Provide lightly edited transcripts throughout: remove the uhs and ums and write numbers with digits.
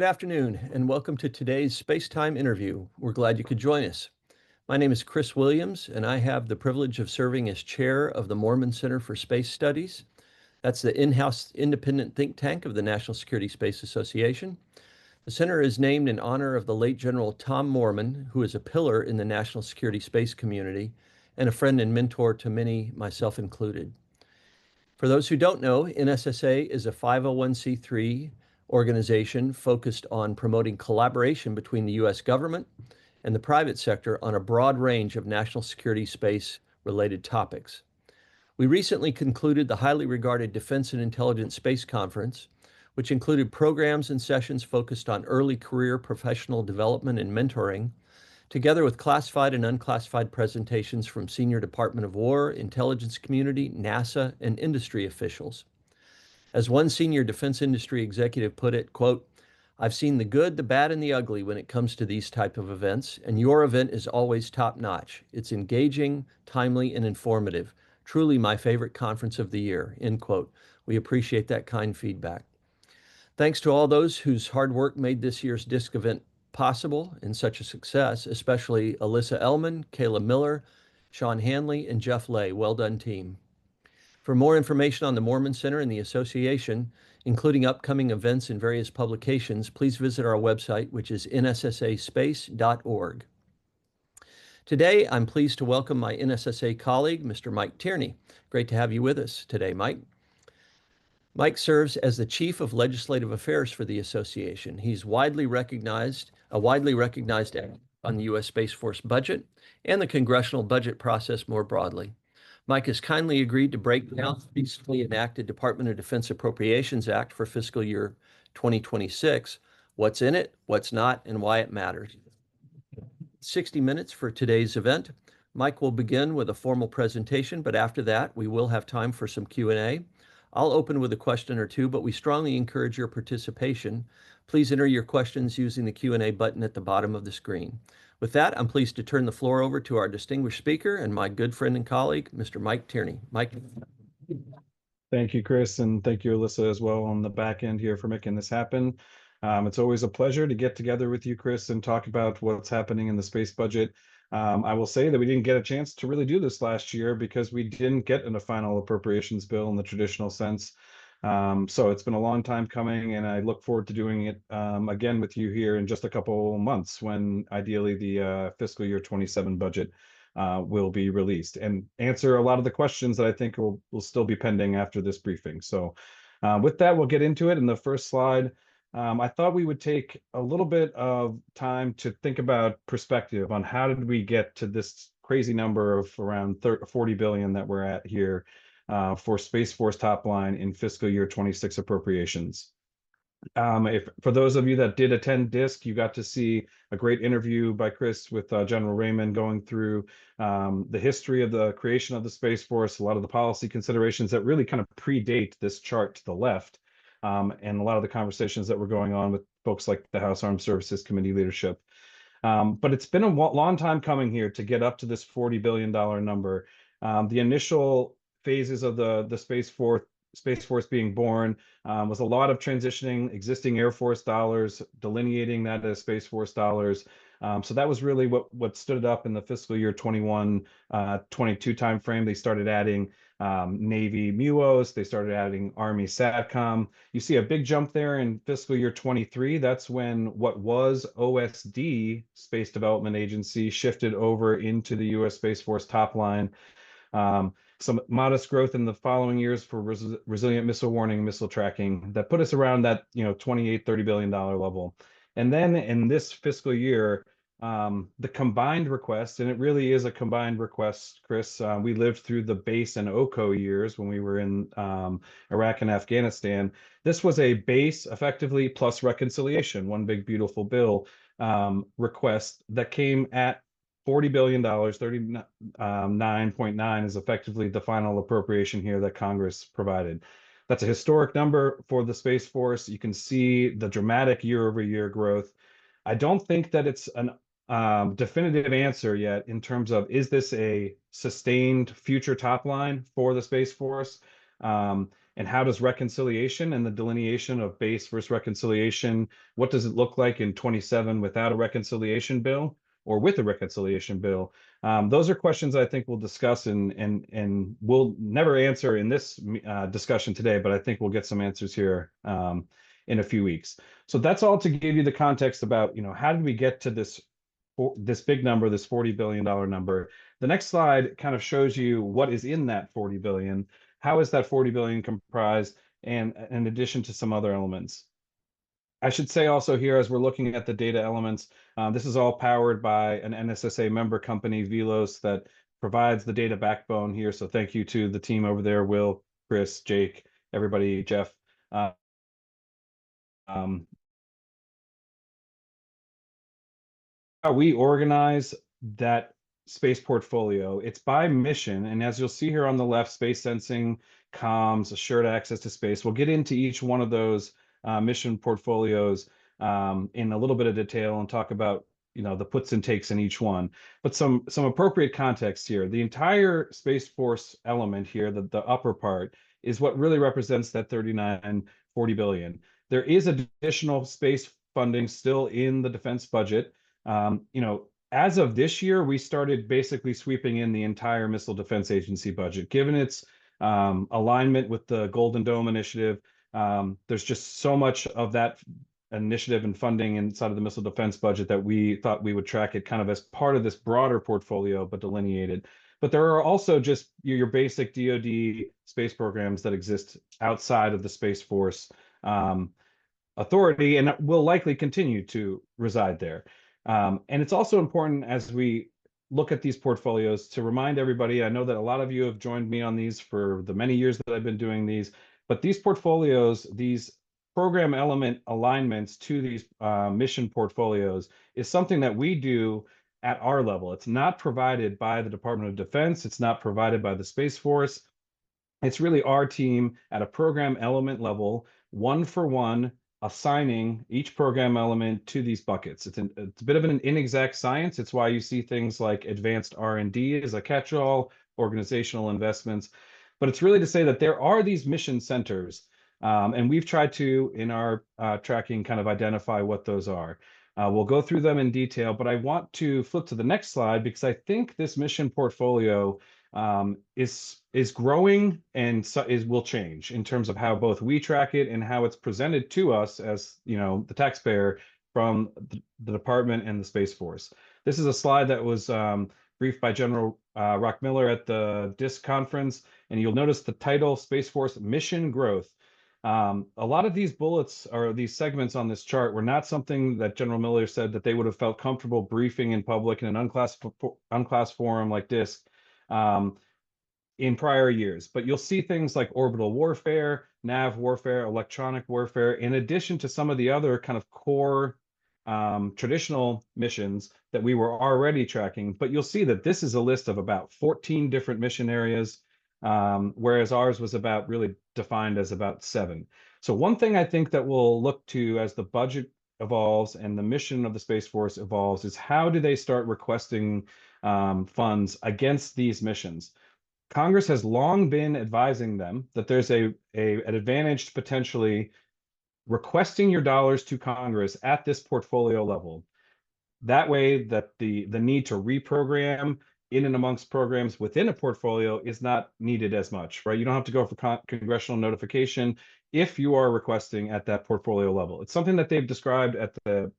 afternoon, and welcome to today's SpaceTime interview. We're glad you could join us. My name is Chris Williams, and I have the privilege of serving as chair of the Moorman Center for Space Studies. That's the in-house independent think tank of the National Security Space Association. The center is named in honor of the late General Tom Moorman, who is a pillar in the national security space community and a friend and mentor to many, myself included. For those who don't know, NSSA is a 501c3 organization focused on promoting collaboration between the U.S. government and the private sector on a broad range of national security space-related topics. We recently concluded the highly regarded Defense and Intelligence Space Conference, which included programs and sessions focused on early career professional development and mentoring, together with classified and unclassified presentations from senior Department of War, intelligence community, NASA, and industry officials. As one senior defense industry executive put it, quote, "I've seen the good, the bad, and the ugly when it comes to these type of events, and your event is always top-notch. It's engaging, timely, and informative. Truly my favorite conference of the year," end quote. We appreciate that kind feedback. Thanks to all those whose hard work made this year's DISC event possible and such a success, especially Alyssa Ellman, Kayla Miller, Sean Hanley, and Jeff Lay. Well done, team. For more information on the Moorman Center and the association, including upcoming events and various publications, please visit our website, which is nssaspace.org. Today, I'm pleased to welcome my NSSA colleague, Mr. Mike Tierney. Great to have you with us today, Mike. Mike serves as the Chief of Legislative Affairs for the association. He's a widely recognized expert on the U.S. Space Force budget and the congressional budget process more broadly. Mike has kindly agreed to break down the recently enacted Department of Defense Appropriations Act for fiscal year 2026, what's in it, what's not, and why it matters. 60 minutes for today's event. Mike will begin with a formal presentation, but after that, we will have time for some Q&A. I'll open with a question or two, but we strongly encourage your participation. Please enter your questions using the Q&A button at the bottom of the screen. With that, I'm pleased to turn the floor over to our distinguished speaker and my good friend and colleague, Mr. Mike Tierney. Mike. Thank you, Chris, and thank you, Alyssa, as well on the back end here for making this happen. It's always a pleasure to get together with you, Chris, and talk about what's happening in the space budget. I will say that we didn't get a chance to really do this last year because we didn't get in a final appropriations bill in the traditional sense. So it's been a long time coming, and I look forward to doing it again with you here in just a couple months when ideally the fiscal year 27 budget will be released and answer a lot of the questions that I think will still be pending after this briefing. So with that, we'll get into it. In the first slide, I thought we would take a little bit of time to think about perspective on how did we get to this crazy number of around 40 billion that we're at here for Space Force top line in fiscal year 26 appropriations. For those of you that did attend DISC, you got to see a great interview by Chris with General Raymond going through the history of the creation of the Space Force, a lot of the policy considerations that really kind of predate this chart to the left. And a lot of the conversations that were going on with folks like the House Armed Services Committee leadership. But it's been a long time coming here to get up to this $40 billion number. The initial phases of the Space Force being born was a lot of transitioning existing Air Force dollars, delineating that as Space Force dollars. So that was really what stood up in the fiscal year 21-22 timeframe. They started adding Navy MUOS, they started adding Army SATCOM. You see a big jump there in fiscal year 23. That's when what was OSD, Space Development Agency, shifted over into the U.S. Space Force top line. Some modest growth in the following years for resilient missile warning, missile tracking that put us around that $28-30 billion level. And then in this fiscal year, the combined request, and it really is a combined request, Chris, we lived through the base and OCO years when we were in Iraq and Afghanistan. This was a base effectively plus reconciliation, one big beautiful bill request that came at $40 billion, 39.9 is effectively the final appropriation here that Congress provided. That's a historic number for the Space Force. You can see the dramatic year-over-year growth. I don't think that it's an definitive answer yet in terms of, is this a sustained future top line for the Space Force? And how does reconciliation and the delineation of base versus reconciliation, what does it look like in 27 without a reconciliation bill or with a reconciliation bill? Those are questions I think we'll discuss and we'll never answer in this discussion today, but I think we'll get some answers here in a few weeks. So that's all to give you the context about, how did we get to this big number, this $40 billion number. The next slide kind of shows you what is in that 40 billion. How is that 40 billion comprised? And in addition to some other elements. I should say also here, as we're looking at the data elements, this is all powered by an NSSA member company, Velos, that provides the data backbone here. So thank you to the team over there, Will, Chris, Jake, everybody, Jeff. How we organize that space portfolio, it's by mission. And as you'll see here on the left, space sensing, comms, assured access to space. We'll get into each one of those mission portfolios in a little bit of detail and talk about the puts and takes in each one. But some appropriate context here. The entire Space Force element here, the upper part, is what really represents that 39-40 billion. There is additional space funding still in the defense budget. As of this year, we started basically sweeping in the entire Missile Defense Agency budget. Given its alignment with the Golden Dome initiative, there's just so much of that initiative and funding inside of the missile defense budget that we thought we would track it kind of as part of this broader portfolio, but delineated. But there are also just your basic DoD space programs that exist outside of the Space Force authority and will likely continue to reside there. And it's also important as we look at these portfolios to remind everybody, I know that a lot of you have joined me on these for the many years that I've been doing these, but these portfolios, these program element alignments to these mission portfolios is something that we do at our level. It's not provided by the Department of Defense. It's not provided by the Space Force. It's really our team at a program element level, one for one, assigning each program element to these buckets. It's a bit of an inexact science. It's why you see things like advanced R&D as a catch-all, organizational investments. But it's really to say that there are these mission centers, and we've tried to, in our tracking, kind of identify what those are. We'll go through them in detail, but I want to flip to the next slide because I think this mission portfolio is growing and will change in terms of how both we track it and how it's presented to us as the taxpayer from the department and the Space Force. This is a slide that was briefed by General Rock Miller at the DISC conference, and you'll notice the title Space Force Mission Growth. A lot of these bullets or these segments on this chart were not something that General Miller said that they would have felt comfortable briefing in public in an unclassed forum like DISC in prior years. But you'll see things like orbital warfare, nav warfare, electronic warfare, in addition to some of the other kind of core traditional missions that we were already tracking. But you'll see that this is a list of about 14 different mission areas, whereas ours was about really defined as about 7. So one thing I think that we'll look to as the budget evolves and the mission of the Space Force evolves is how do they start requesting funds against these missions? Congress has long been advising them that there's an advantage to potentially requesting your dollars to Congress at this portfolio level. That way that the need to reprogram in and amongst programs within a portfolio is not needed as much, right? You don't have to go for congressional notification if you are requesting at that portfolio level. It's something that they've described at the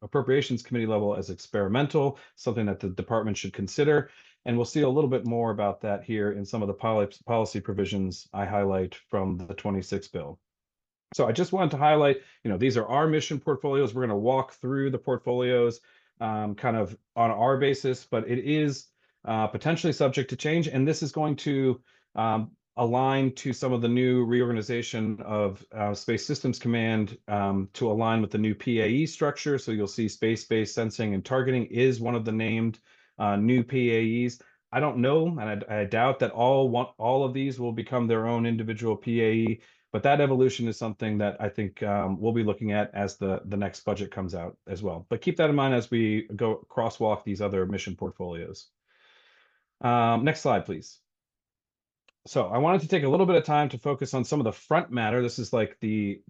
Appropriations Committee level as experimental, something that the department should consider. And we'll see a little bit more about that here in some of the policy provisions I highlight from the 26 bill. So I just wanted to highlight, these are our mission portfolios. We're going to walk through the portfolios kind of on our basis, but it is potentially subject to change. And this is going to align to some of the new reorganization of Space Systems Command to align with the new PAE structure. So you'll see space-based sensing and targeting is one of the named new PAEs. I don't know, and I doubt that all of these will become their own individual PAE, but that evolution is something that I think we'll be looking at as the next budget comes out as well. But keep that in mind as we go crosswalk these other mission portfolios. Next slide, please. So I wanted to take a little bit of time to focus on some of the front matter. This is like the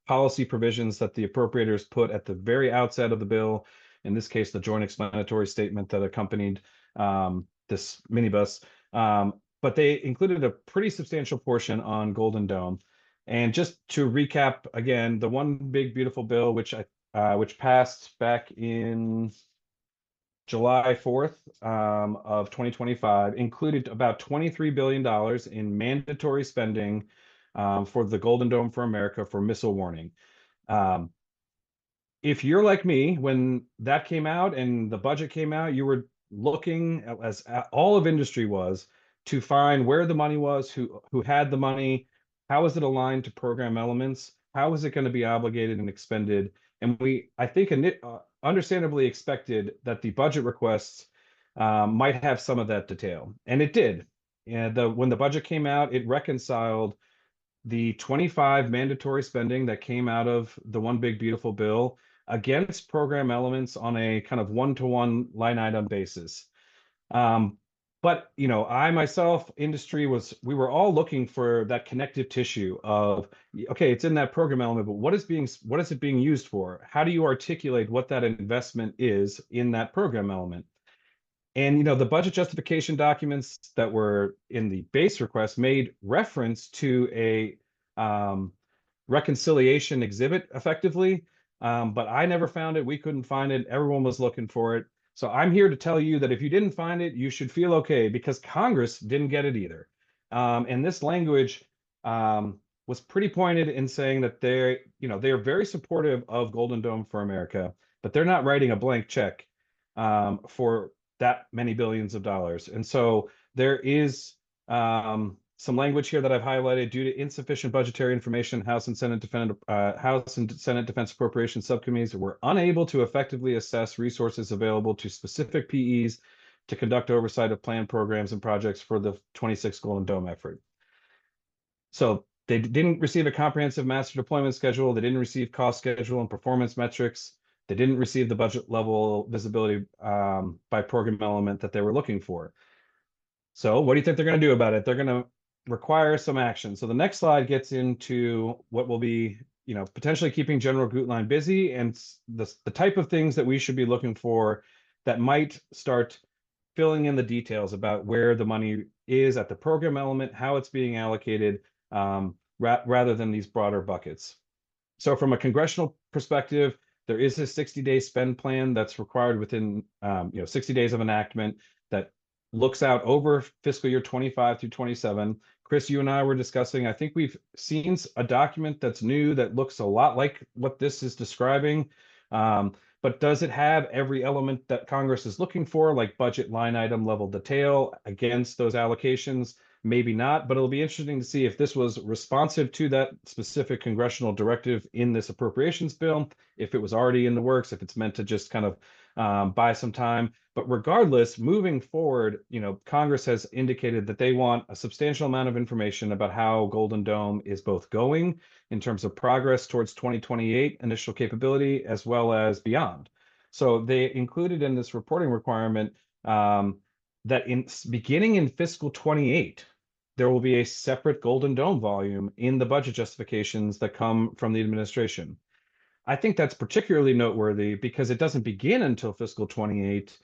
policy provisions that the appropriators put at the very outset of the bill. In this case, the joint explanatory statement that accompanied this minibus. But they included a pretty substantial portion on Golden Dome. And just to recap again, the one big beautiful bill, which passed back in July 4th of 2025, included about $23 billion in mandatory spending for the Golden Dome for America for missile warning. Um, if you're like me, when that came out and the budget came out, you were looking, as all of industry was, to find where the money was, who had the money, how is it aligned to program elements, how is it going to be obligated and expended. And I think, understandably expected that the budget requests might have some of that detail, and it did. And when the budget came out, it reconciled the 25 mandatory spending that came out of the one big beautiful bill against program elements on a kind of one-to-one line item basis. But I myself, industry we were all looking for that connective tissue of, okay, it's in that program element, but what is it being used for? How do you articulate what that investment is in that program element? And the budget justification documents that were in the base request made reference to a reconciliation exhibit effectively, but I never found it. We couldn't find it. Everyone was looking for it. So I'm here to tell you that if you didn't find it, you should feel okay, because Congress didn't get it either. And this language was pretty pointed in saying that they are very supportive of Golden Dome for America, but they're not writing a blank check for that many billions of dollars. And so there is some language here that I've highlighted. Due to insufficient budgetary information, House and Senate Defense Appropriations subcommittees were unable to effectively assess resources available to specific PEs to conduct oversight of planned programs and projects for the 26 Golden Dome effort. So they didn't receive a comprehensive master deployment schedule. They didn't receive cost schedule and performance metrics. They didn't receive the budget level visibility by program element that they were looking for. So what do you think they're going to do about it? They're going to require some action. So the next slide gets into what will be, potentially keeping General Gutlein busy, and the type of things that we should be looking for that might start filling in the details about where the money is at the program element, how it's being allocated, rather than these broader buckets. So from a congressional perspective, there is a 60-day spend plan that's required within 60 days of enactment that looks out over fiscal year 25 through 27. Chris, you and I were discussing, I think we've seen a document that's new that looks a lot like what this is describing. But does it have every element that Congress is looking for, like budget line item level detail against those allocations? Maybe not, but it'll be interesting to see if this was responsive to that specific congressional directive in this appropriations bill, if it was already in the works, if it's meant to just kind of buy some time. But regardless, moving forward, Congress has indicated that they want a substantial amount of information about how Golden Dome is both going in terms of progress towards 2028 initial capability, as well as beyond. So they included in this reporting requirement that beginning in fiscal 28, there will be a separate Golden Dome volume in the budget justifications that come from the administration. I think that's particularly noteworthy because it doesn't begin until fiscal 28,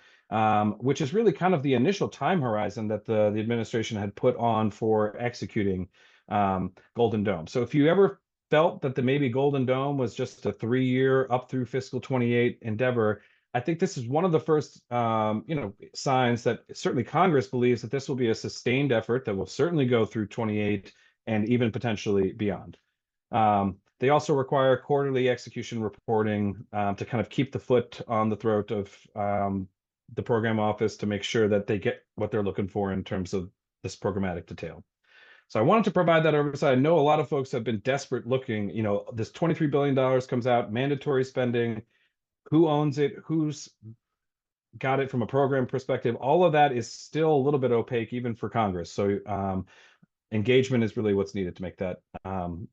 which is really kind of the initial time horizon that the administration had put on for executing Golden Dome. So if you ever felt that the maybe Golden Dome was just a 3-year up through fiscal 28 endeavor, I think this is one of the first signs that certainly Congress believes that this will be a sustained effort that will certainly go through 28 and even potentially beyond. They also require quarterly execution reporting to kind of keep the foot on the throat of the program office to make sure that they get what they're looking for in terms of this programmatic detail. So I wanted to provide that oversight. I know a lot of folks have been desperate looking, this $23 billion comes out, mandatory spending, who owns it, who's got it from a program perspective. All of that is still a little bit opaque, even for Congress. So engagement is really what's needed to make that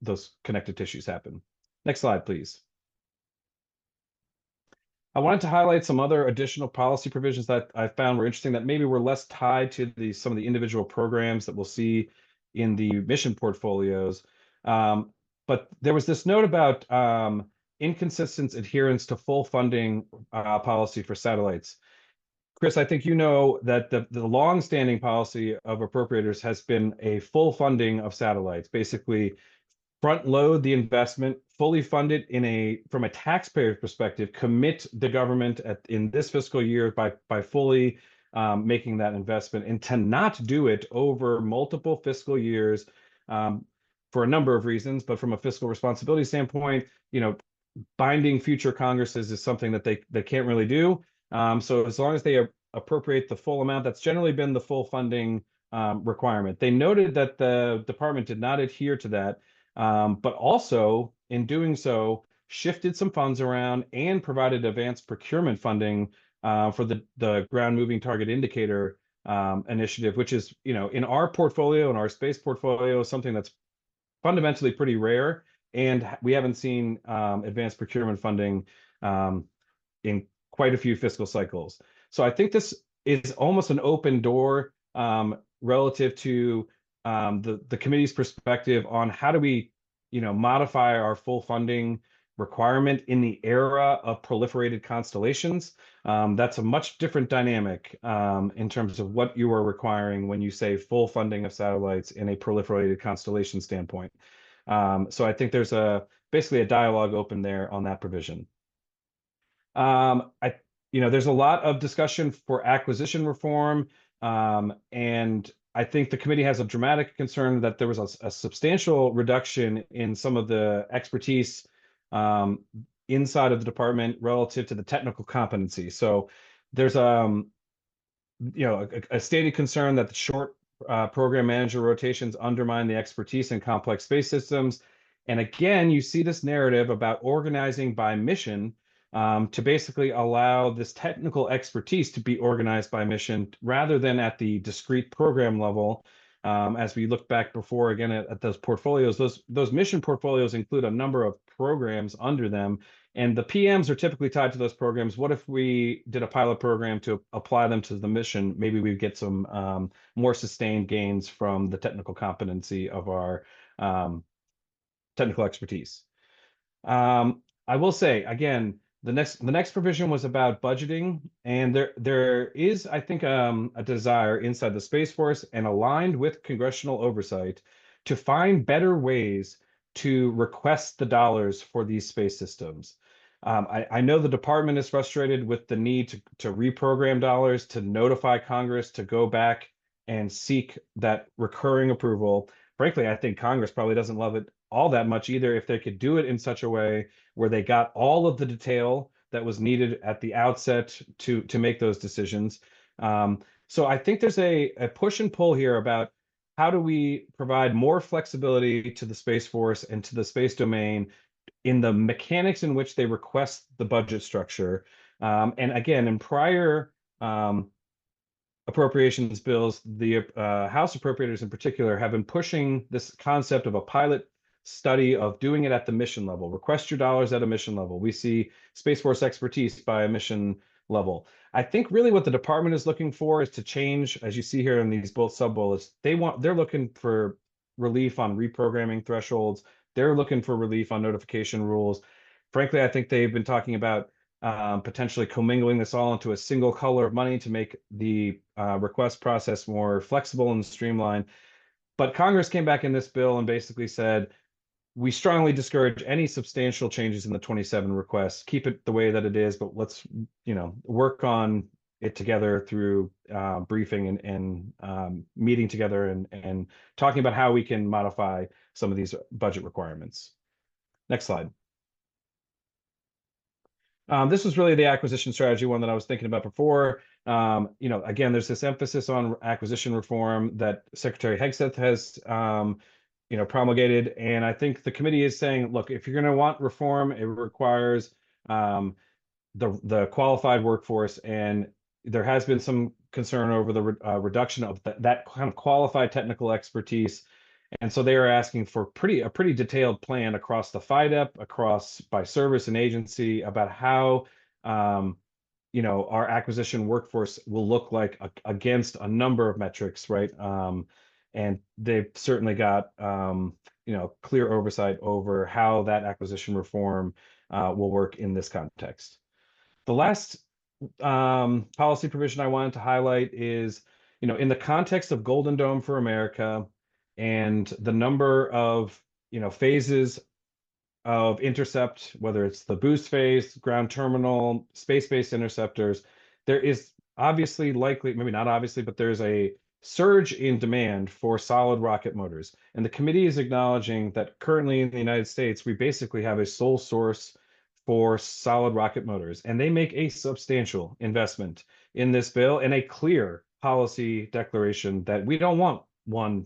those connective tissues happen. Next slide, please. I wanted to highlight some other additional policy provisions that I found were interesting that maybe were less tied to some of the individual programs that we'll see in the mission portfolios. But there was this note about inconsistent adherence to full funding policy for satellites. Chris, I think you know that the long-standing policy of appropriators has been a full funding of satellites, basically front load the investment, fully fund it from a taxpayer perspective, commit the government in this fiscal year by fully making that investment, and to not do it over multiple fiscal years for a number of reasons. But from a fiscal responsibility standpoint, binding future Congresses is something that they can't really do. So as long as they appropriate the full amount, that's generally been the full funding requirement. They noted that the department did not adhere to that, but also in doing so, shifted some funds around and provided advanced procurement funding for the ground moving target indicator initiative, which is, in our portfolio, in our space portfolio, something that's fundamentally pretty rare. And we haven't seen advanced procurement funding in quite a few fiscal cycles. So I think this is almost an open door relative to the committee's perspective on how do we, modify our full funding requirement in the era of proliferated constellations. That's a much different dynamic in terms of what you are requiring when you say full funding of satellites in a proliferated constellation standpoint. So I think there's basically a dialogue open there on that provision. There's a lot of discussion for acquisition reform, and I think the committee has a dramatic concern that there was a substantial reduction in some of the expertise inside of the department relative to the technical competency. So there's a stated concern that the short program manager rotations undermine the expertise in complex space systems. And again, you see this narrative about organizing by mission to basically allow this technical expertise to be organized by mission rather than at the discrete program level. As we look back before again at those portfolios, those mission portfolios include a number of programs under them, and the PMs are typically tied to those programs. What if we did a pilot program to apply them to the mission? Maybe we'd get some more sustained gains from the technical competency of our technical expertise. I will say again, the next provision was about budgeting, and there is, I think, a desire inside the Space Force and aligned with congressional oversight to find better ways to request the dollars for these space systems. I know the department is frustrated with the need to reprogram dollars, to notify Congress, to go back and seek that recurring approval. Frankly, I think Congress probably doesn't love it all that much either if they could do it in such a way where they got all of the detail that was needed at the outset to make those decisions. So I think there's a push and pull here about how do we provide more flexibility to the Space Force and to the space domain in the mechanics in which they request the budget structure. And again, in prior appropriations bills, the House appropriators in particular have been pushing this concept of a pilot study of doing it at the mission level. Request your dollars at a mission level. We see Space Force expertise by a mission level. I think really what the department is looking for is to change, as you see here in these both sub-bullets, they're looking for relief on reprogramming thresholds. They're looking for relief on notification rules. Frankly, I think they've been talking about potentially commingling this all into a single color of money to make the request process more flexible and streamlined. But Congress came back in this bill and basically said, we strongly discourage any substantial changes in the 27 requests. Keep it the way that it is, but let's, work on it together through briefing and meeting together and talking about how we can modify some of these budget requirements. Next slide. This was really the acquisition strategy one that I was thinking about before. Again, there's this emphasis on acquisition reform that Secretary Hegseth has promulgated. And I think the committee is saying, look, if you're going to want reform, it requires the qualified workforce. And there has been some concern over the reduction of that kind of qualified technical expertise. And so they are asking for a pretty detailed plan across the FYDP, by service and agency about how our acquisition workforce will look like against a number of metrics, right? and they've certainly got clear oversight over how that acquisition reform will work in this context. The last policy provision I wanted to highlight is, in the context of Golden Dome for America and the number of, phases of intercept, whether it's the boost phase, ground terminal, space-based interceptors, there is obviously likely, maybe not obviously, but there's a surge in demand for solid rocket motors. And the committee is acknowledging that currently in the United States, we basically have a sole source for solid rocket motors, and they make a substantial investment in this bill and a clear policy declaration that we don't want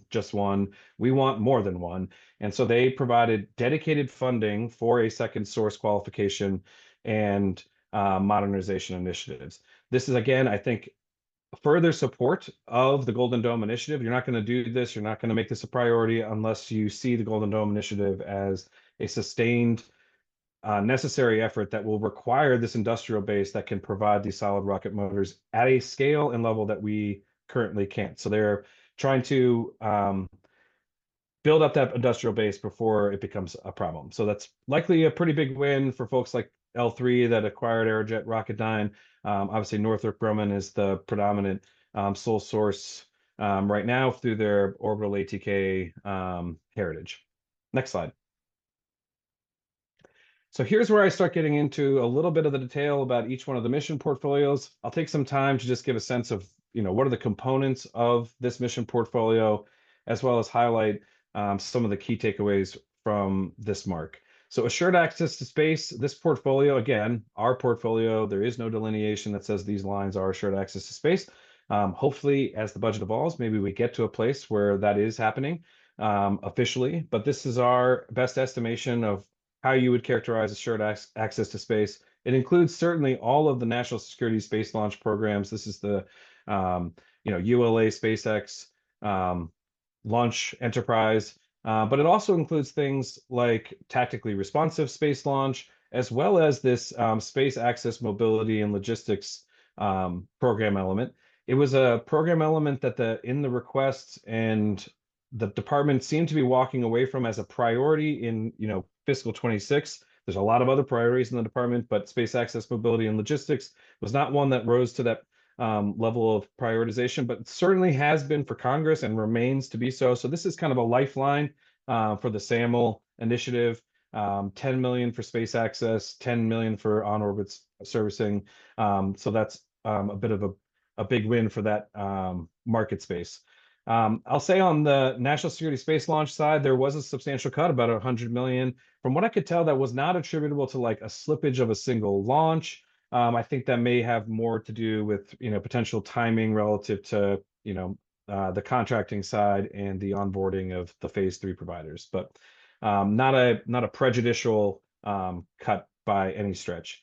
just one, we want more than one. And so they provided dedicated funding for a second source qualification and modernization initiatives. This is, again, I think, further support of the Golden Dome Initiative. You're not going to do this, you're not going to make this a priority unless you see the Golden Dome Initiative as a sustained, necessary effort that will require this industrial base that can provide these solid rocket motors at a scale and level that we currently can't. So they're trying to build up that industrial base before it becomes a problem. So that's likely a pretty big win for folks like L3 that acquired Aerojet Rocketdyne. Obviously, Northrop Grumman is the predominant sole source right now through their orbital ATK heritage. Next slide. So here's where I start getting into a little bit of the detail about each one of the mission portfolios. I'll take some time to just give a sense of, what are the components of this mission portfolio, as well as highlight some of the key takeaways from this mark. So assured access to space, this portfolio, again, our portfolio, there is no delineation that says these lines are assured access to space. Hopefully, as the budget evolves, maybe we get to a place where that is happening officially, but this is our best estimation of how you would characterize assured access to space. It includes certainly all of the national security space launch programs. This is the ULA, SpaceX, launch enterprise, but it also includes things like tactically responsive space launch, as well as this space access, mobility, and logistics program element. It was a program element that in the requests and the department seemed to be walking away from as a priority in fiscal 26. There's a lot of other priorities in the department, but space access, mobility, and logistics was not one that rose to that level of prioritization, but certainly has been for Congress and remains to be so. So this is kind of a lifeline for the SAML initiative. 10 million for space access, 10 million for on-orbit servicing. So that's a bit of a big win for that market space. I'll say on the national security space launch side, there was a substantial cut, about 100 million. From what I could tell, that was not attributable to like a slippage of a single launch. I think that may have more to do with potential timing relative to the contracting side and the onboarding of the phase 3 providers, but not a prejudicial cut by any stretch.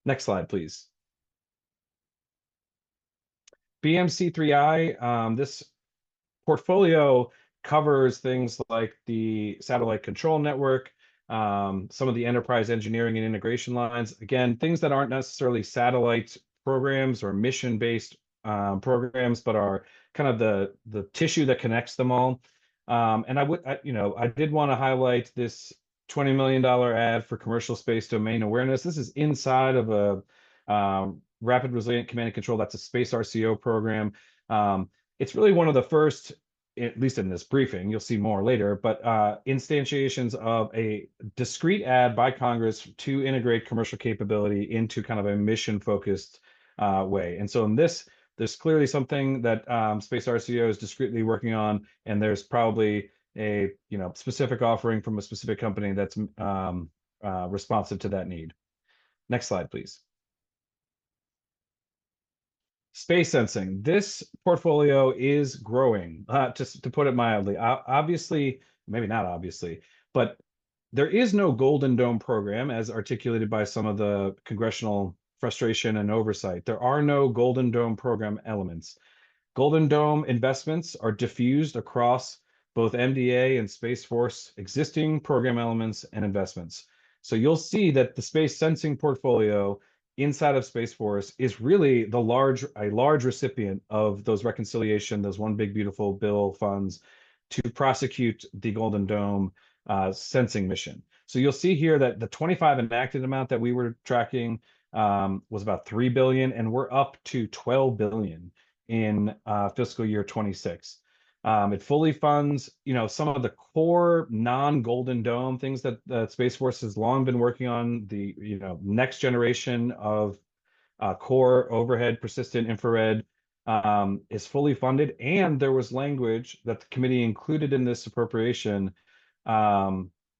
Next slide, please. BMC3I, this portfolio covers things like the satellite control network, some of the enterprise engineering and integration lines. Again, things that aren't necessarily satellite programs or mission-based programs, but are kind of the tissue that connects them all. And I did want to highlight this $20 million ad for commercial space domain awareness. This is inside of a rapid resilient command and control. That's a space RCO program. It's really one of the first, at least in this briefing, you'll see more later, but instantiations of a discrete ad by Congress to integrate commercial capability into kind of a mission-focused way. And so in this, there's clearly something that Space RCO is discreetly working on, and there's probably a specific offering from a specific company that's responsive to that need. Next slide, please. Space sensing. This portfolio is growing, to put it mildly. Obviously, maybe not obviously, but there is no Golden Dome program as articulated by some of the congressional frustration and oversight. There are no Golden Dome program elements. Golden Dome investments are diffused across both MDA and Space Force existing program elements and investments. So you'll see that the space sensing portfolio inside of Space Force is really a large recipient of those reconciliation, those one big beautiful bill funds to prosecute the Golden Dome sensing mission. So you'll see here that the 25 enacted amount that we were tracking was about 3 billion, and we're up to 12 billion in fiscal year 26. It fully funds, some of the core non-Golden Dome things that the Space Force has long been working on. The next generation of core overhead persistent infrared is fully funded, and there was language that the committee included in this appropriation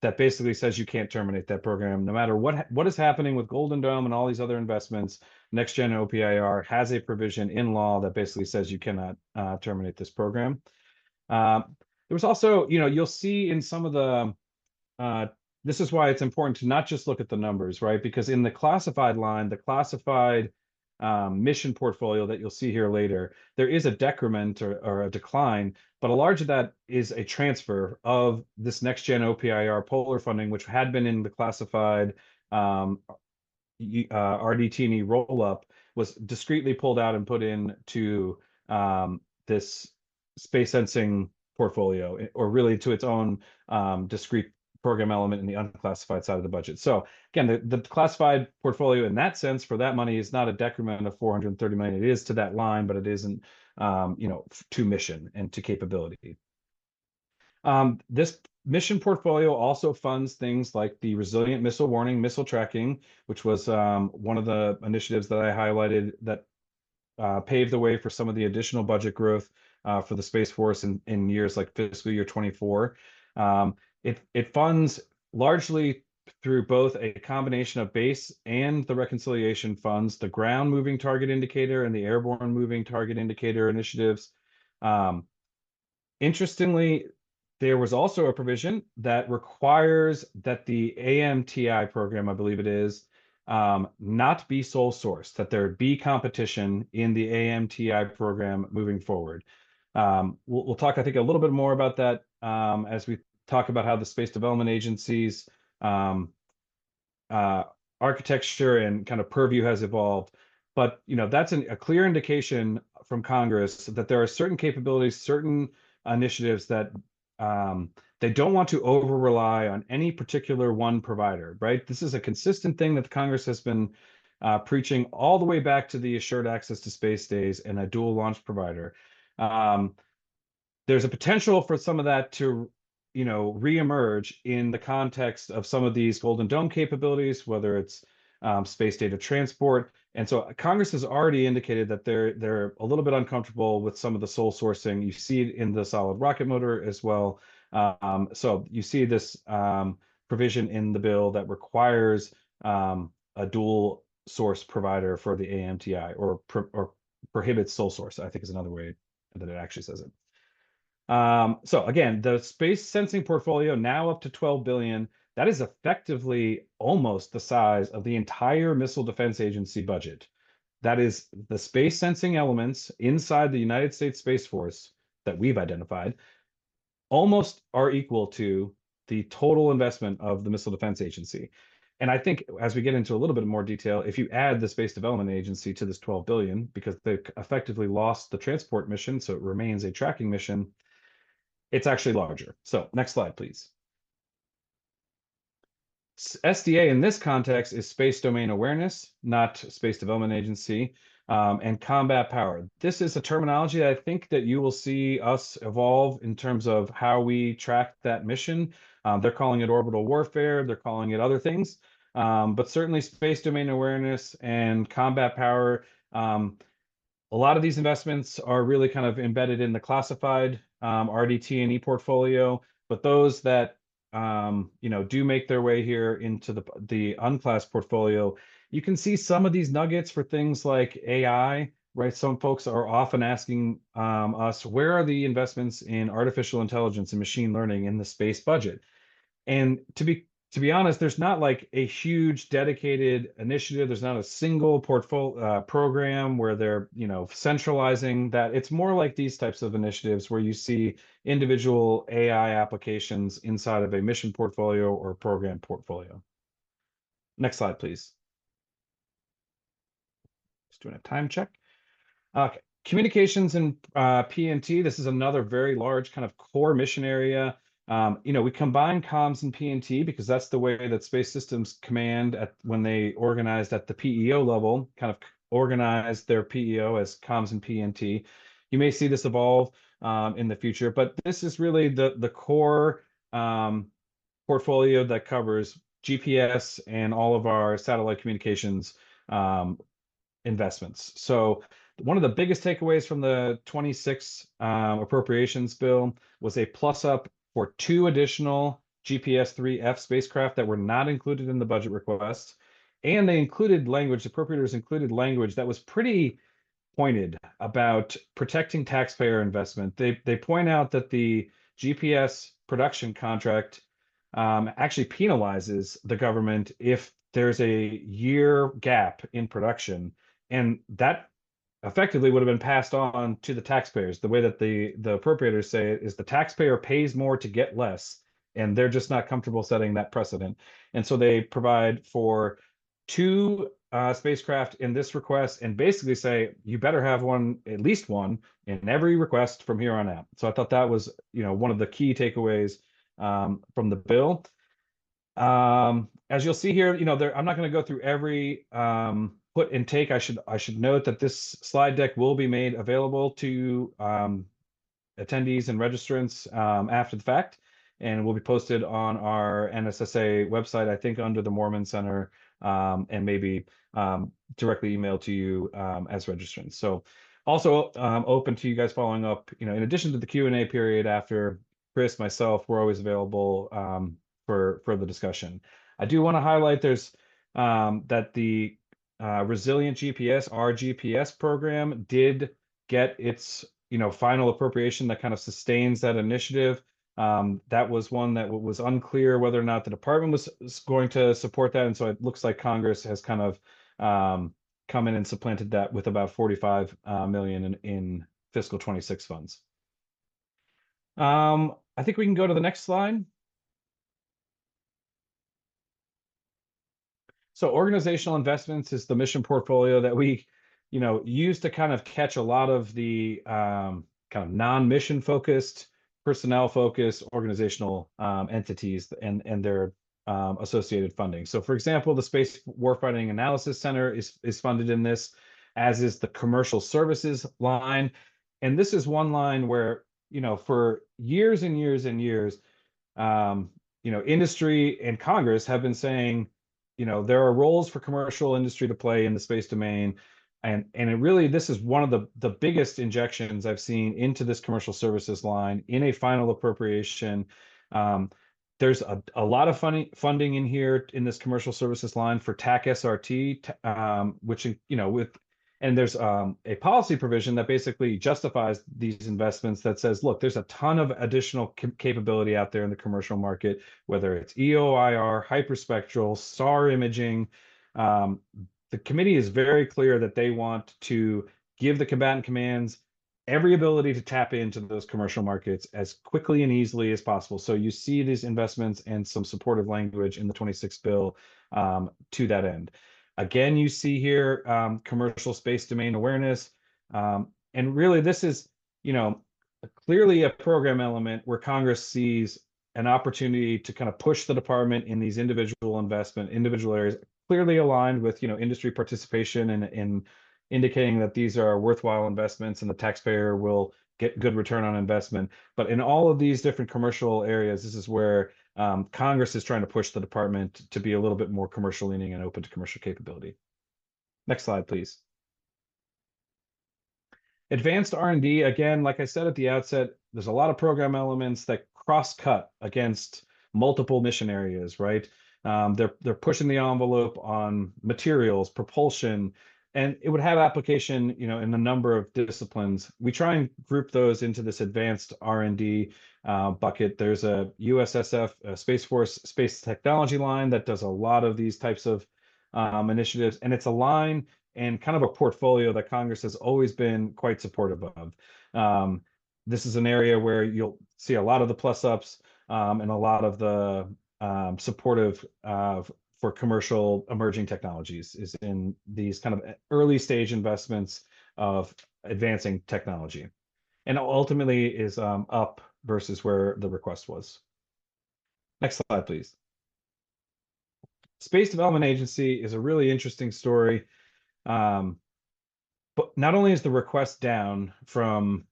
that basically says you can't terminate that program no matter what is happening with Golden Dome and all these other investments. Next Gen OPIR has a provision in law that basically says you cannot terminate this program. There was also, you'll see in some of the, this is why it's important to not just look at the numbers, right? Because in the classified line, the classified mission portfolio that you'll see here later, there is a decrement or a decline, but a large of that is a transfer of this next gen OPIR polar funding, which had been in the classified RD-Tierney roll-up, was discreetly pulled out and put into this space sensing portfolio, or really to its own discrete program element in the unclassified side of the budget. So again, the classified portfolio in that sense for that money is not a decrement of 430 million. It is to that line, but it isn't, to mission and to capability. This mission portfolio also funds things like the resilient missile warning, missile tracking, which was one of the initiatives that I highlighted that paved the way for some of the additional budget growth for the Space Force in years like fiscal year 24. It funds largely through both a combination of base and the reconciliation funds, the ground moving target indicator and the airborne moving target indicator initiatives. Interestingly, there was also a provision that requires that the AMTI program, I believe it is, not be sole source, that there be competition in the AMTI program moving forward. We'll talk, I think, a little bit more about that as we talk about how the Space Development Agency's architecture and kind of purview has evolved. But that's a clear indication from Congress that there are certain capabilities, certain initiatives that they don't want to over rely on any particular one provider, right? This is a consistent thing that the Congress has been preaching all the way back to the Assured Access to Space days and a dual launch provider. There's a potential for some of that to reemerge in the context of some of these Golden Dome capabilities, whether it's space data transport. And so Congress has already indicated that they're a little bit uncomfortable with some of the sole sourcing. You see it in the solid rocket motor as well. So you see this provision in the bill that requires a dual source provider for the AMTI, or prohibits sole source, I think is another way that it actually says it. So again, the space sensing portfolio now up to 12 billion. That is effectively almost the size of the entire Missile Defense Agency budget. That is the space sensing elements inside the United States Space Force that we've identified almost are equal to the total investment of the Missile Defense Agency. And I think as we get into a little bit more detail, if you add the Space Development Agency to this 12 billion, because they've effectively lost the transport mission, so it remains a tracking mission, it's actually larger. So next slide, please. SDA in this context is Space Domain Awareness, not Space Development Agency, and combat power. This is a terminology I think that you will see us evolve in terms of how we track that mission. They're calling it orbital warfare, they're calling it other things, but certainly Space Domain Awareness and combat power. A lot of these investments are really kind of embedded in the classified RDT&E portfolio, but those that do make their way here into the unclassed portfolio, you can see some of these nuggets for things like AI, right? Some folks are often asking us, where are the investments in artificial intelligence and machine learning in the space budget? And to be honest, there's not like a huge dedicated initiative. There's not a single portfolio program where they're centralizing that. It's more like these types of initiatives where you see individual AI applications inside of a mission portfolio or program portfolio. Next slide, please. Just doing a time check. Okay. Communications and P&T. This is another very large kind of core mission area. We combine comms and P&T because that's the way that Space Systems Command, when they organized at the PEO level, kind of organized their PEO as comms and P&T. You may see this evolve in the future, but this is really the core portfolio that covers GPS and all of our satellite communications investments. So one of the biggest takeaways from the 26 appropriations bill was a plus up for 2 additional GPS-3F spacecraft that were not included in the budget request. And they included language, appropriators included language that was pretty pointed about protecting taxpayer investment. They point out that the GPS production contract actually penalizes the government if there's a year gap in production, and that effectively would have been passed on to the taxpayers. The way that the appropriators say it is the taxpayer pays more to get less, and they're just not comfortable setting that precedent. And so they provide for 2 spacecraft in this request and basically say you better have one, at least one, in every request from here on out. So I thought that was one of the key takeaways from the bill. As you'll see here, I'm not going to go through every put and take. I should note that this slide deck will be made available to attendees and registrants after the fact, and will be posted on our NSSA website, I think under the Moorman Center, and maybe directly emailed to you as registrants. So also open to you guys following up. In addition to the Q&A period after Chris, myself, we're always available for further discussion. I do want to highlight there's that the Resilient GPS, our GPS program, did get its final appropriation that kind of sustains that initiative. That was one that was unclear whether or not the department was going to support that, and so it looks like Congress has kind of come in and supplanted that with about 45 million in fiscal 26 funds. I think we can go to the next slide. So organizational investments is the mission portfolio that we, use to kind of catch a lot of the kind of non-mission focused, personnel focused organizational entities and their associated funding. So for example, the Space Warfighting Analysis Center is funded in this, as is the commercial services line. And this is one line where, for years and years and years, industry and Congress have been saying, there are roles for commercial industry to play in the space domain. And it really, this is one of the biggest injections I've seen into this commercial services line in a final appropriation. There's a lot of funding in here in this commercial services line for TAC SRT, which, and there's a policy provision that basically justifies these investments that says, look, there's a ton of additional capability out there in the commercial market, whether it's EOIR, hyperspectral, SAR imaging. The committee is very clear that they want to give the combatant commands every ability to tap into those commercial markets as quickly and easily as possible. So you see these investments and some supportive language in the 26 bill to that end. Again, you see here commercial space domain awareness. And really, this is, clearly a program element where Congress sees an opportunity to kind of push the department in these individual areas, clearly aligned with, industry participation and indicating that these are worthwhile investments and the taxpayer will get good return on investment. But in all of these different commercial areas, this is where Congress is trying to push the department to be a little bit more commercial leaning and open to commercial capability. Next slide, please. Advanced R&D, again, like I said at the outset, there's a lot of program elements that cross-cut against multiple mission areas, right? They're pushing the envelope on materials, propulsion, and it would have application, in a number of disciplines. We try and group those into this advanced R&D bucket. There's a USSF, Space Force Space Technology line that does a lot of these types of initiatives, and it's a line and kind of a portfolio that Congress has always been quite supportive of. This is an area where you'll see a lot of the plus ups and a lot of the supportive for commercial emerging technologies, is in these kind of early stage investments of advancing technology, and ultimately is up versus where the request was. Next slide, please. Space Development Agency is a really interesting story. But not only is the request down from,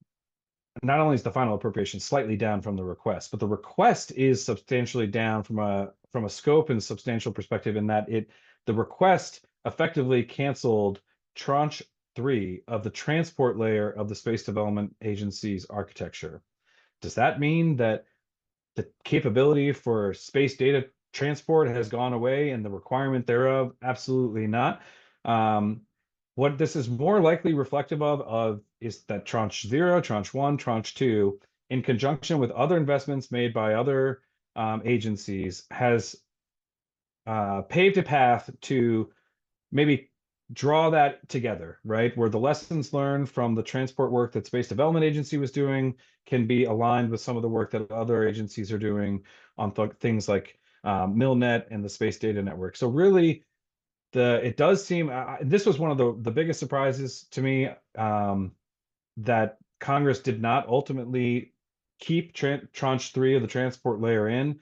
not only is the final appropriation slightly down from the request, but the request is substantially down from a scope and substantial perspective, in that the request effectively canceled tranche 3 of the transport layer of the Space Development Agency's architecture. Does that mean that the capability for space data transport has gone away and the requirement thereof? Absolutely not. What this is more likely reflective of is that tranche 0, tranche 1, tranche 2, in conjunction with other investments made by other agencies, has paved a path to maybe draw that together, right? Where the lessons learned from the transport work that Space Development Agency was doing can be aligned with some of the work that other agencies are doing on things like MILNet and the Space Data Network. So really, it does seem, this was one of the biggest surprises to me, that Congress did not ultimately keep tranche 3 of the transport layer in,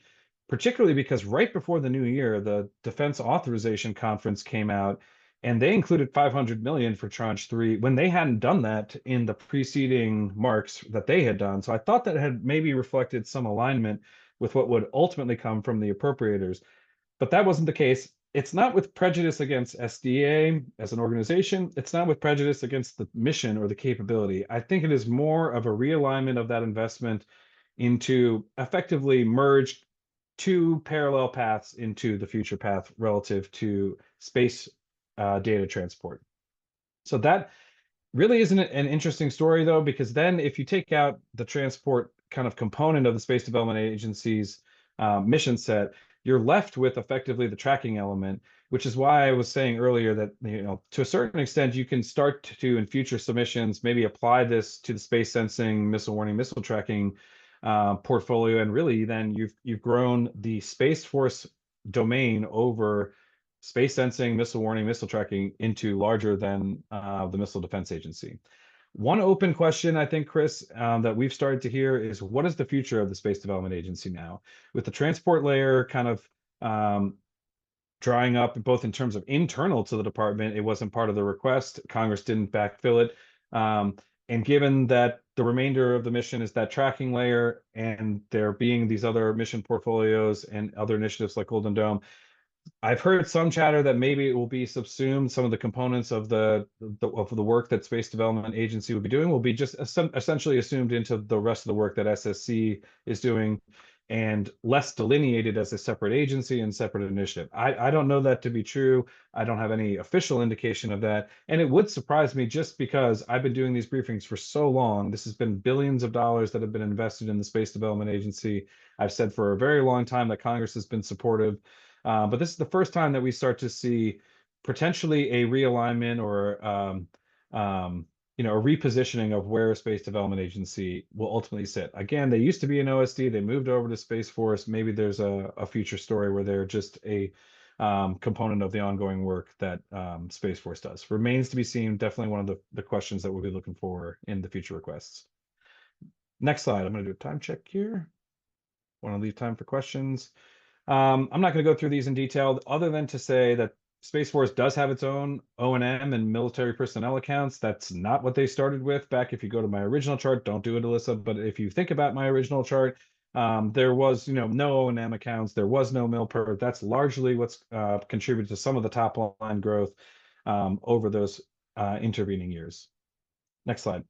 particularly because right before the new year, the Defense Authorization Conference came out, and they included 500 million for tranche 3 when they hadn't done that in the preceding marks that they had done. So I thought that had maybe reflected some alignment with what would ultimately come from the appropriators, but that wasn't the case. It's not with prejudice against SDA as an organization. It's not with prejudice against the mission or the capability. I think it is more of a realignment of that investment into effectively merged 2 parallel paths into the future path relative to space data transport. So that really isn't an interesting story, though, because then if you take out the transport kind of component of the Space Development Agency's mission set, you're left with effectively the tracking element, which is why I was saying earlier that, to a certain extent, you can start to, in future submissions, maybe apply this to the space sensing, missile warning, missile tracking portfolio, and really then you've grown the Space Force domain over space sensing, missile warning, missile tracking into larger than the Missile Defense Agency. One open question, I think, Chris, that we've started to hear is, what is the future of the Space Development Agency now? With the transport layer kind of drying up, both in terms of internal to the department, it wasn't part of the request. Congress didn't backfill it. And given that the remainder of the mission is that tracking layer, and there being these other mission portfolios and other initiatives like Golden Dome, I've heard some chatter that maybe it will be subsumed. Some of the components of the work that Space Development Agency will be doing will be just essentially assumed into the rest of the work that SSC is doing, and less delineated as a separate agency and separate initiative. I don't know that to be true. I don't have any official indication of that. And it would surprise me, just because I've been doing these briefings for so long. This has been billions of dollars that have been invested in the Space Development Agency. I've said for a very long time that Congress has been supportive. But this is the first time that we start to see potentially a realignment or a repositioning of where a Space Development Agency will ultimately sit. Again, they used to be an OSD, they moved over to Space Force. Maybe there's a future story where they're just a component of the ongoing work that Space Force does. Remains to be seen. Definitely one of the questions that we'll be looking for in the future requests. Next slide. I'm going to do a time check here. Want to leave time for questions. I'm not going to go through these in detail, other than to say that Space Force does have its own O&M and military personnel accounts. That's not what they started with back. If you go to my original chart, don't do it, Alyssa, but if you think about my original chart, there was no O&M accounts, there was no MilPer. That's largely what's contributed to some of the top line growth over those intervening years. Next slide.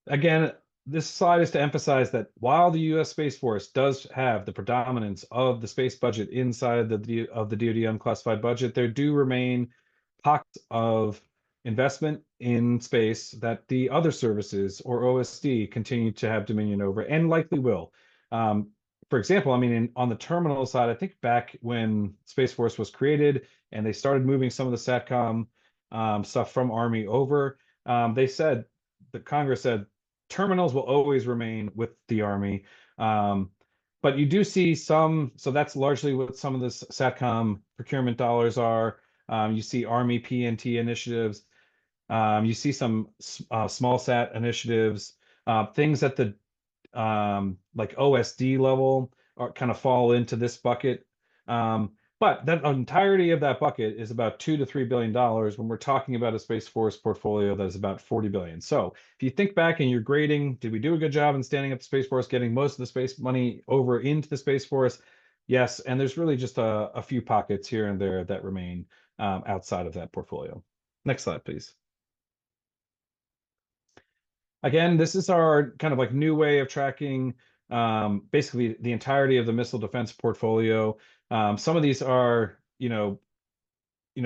Again, this slide is to emphasize that while the U.S. Space Force does have the predominance of the space budget inside of the DoD unclassified budget, there do remain pockets of investment in space that the other services or OSD continue to have dominion over, and likely will. For example, I mean, on the terminal side, I think back when Space Force was created and they started moving some of the SATCOM stuff from Army over, they said, the Congress said, terminals will always remain with the Army. but you do see some, so that's largely what some of this SATCOM procurement dollars are. You see Army PNT initiatives. You see some small sat initiatives, things at the like OSD level are kind of fall into this bucket. But that entirety of that bucket is about $2 to $3 billion when we're talking about a Space Force portfolio that is about 40 billion. So if you think back in your grading, did we do a good job in standing up the Space Force, getting most of the space money over into the Space Force? Yes, and there's really just a few pockets here and there that remain outside of that portfolio. Next slide, please. Again, this is our kind of like new way of tracking basically the entirety of the missile defense portfolio. Some of these are,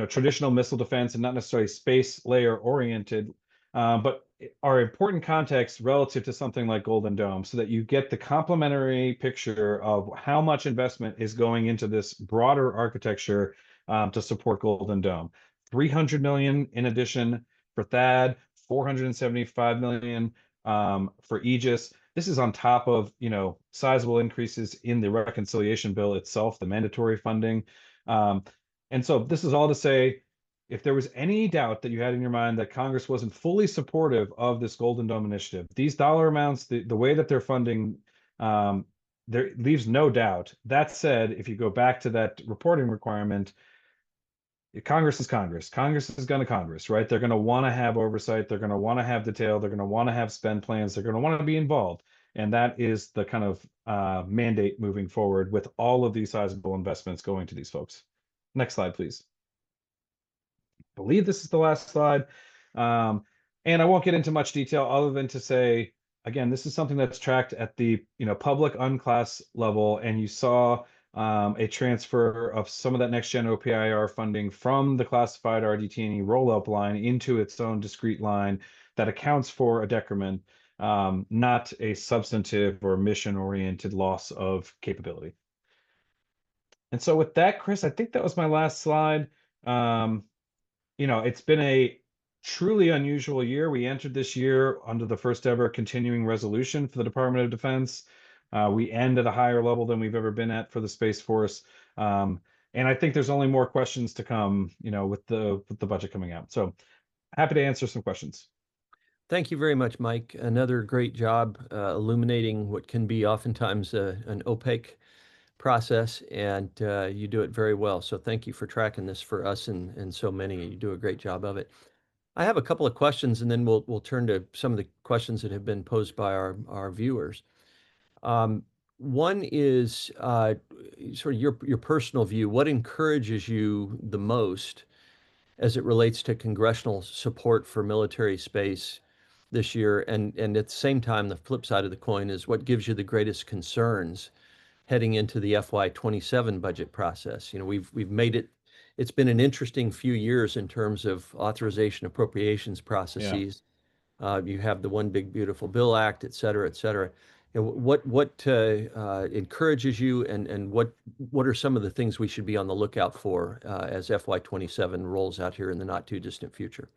traditional missile defense and not necessarily space layer oriented, but are important context relative to something like Golden Dome, so that you get the complementary picture of how much investment is going into this broader architecture to support Golden Dome. 300 million in addition for THAAD, 475 million for Aegis. This is on top of, sizable increases in the reconciliation bill itself, the mandatory funding. And so this is all to say, if there was any doubt that you had in your mind that Congress wasn't fully supportive of this Golden Dome initiative, these dollar amounts, the way that they're funding, there leaves no doubt. That said, if you go back to that reporting requirement, Congress is Congress. Congress is going to Congress, right? They're going to want to have oversight. They're going to want to have detail. They're going to want to have spend plans. They're going to want to be involved. And that is the kind of mandate moving forward with all of these sizable investments going to these folks. Next slide, please. I believe this is the last slide. And I won't get into much detail other than to say, again, this is something that's tracked at the public unclass level. And you saw a transfer of some of that next gen OPIR funding from the classified RDT&E roll-up line into its own discrete line that accounts for a decrement, not a substantive or mission-oriented loss of capability. And so with that, Chris, I think that was my last slide. It's been a truly unusual year. We entered this year under the first ever continuing resolution for the Department of Defense. We end at a higher level than we've ever been at for the Space Force. And I think there's only more questions to come, with the budget coming out. So happy to answer some questions. Thank you very much, Mike. Another great job illuminating what can be oftentimes an opaque process, and you do it very well. So thank you for tracking this for us and so many. You do a great job of it. I have a couple of questions, and then we'll turn to some of the questions that have been posed by our viewers. One is sort of your personal view. What encourages you the most as it relates to congressional support for military space this year? And at the same time, the flip side of the coin is what gives you the greatest concerns heading into the FY27 budget process? We've made it. It's been an interesting few years in terms of authorization appropriations processes. Yeah. You have the One Big Beautiful Bill Act, et cetera, et cetera. What encourages you, and what are some of the things we should be on the lookout for as FY27 rolls out here in the not too distant future?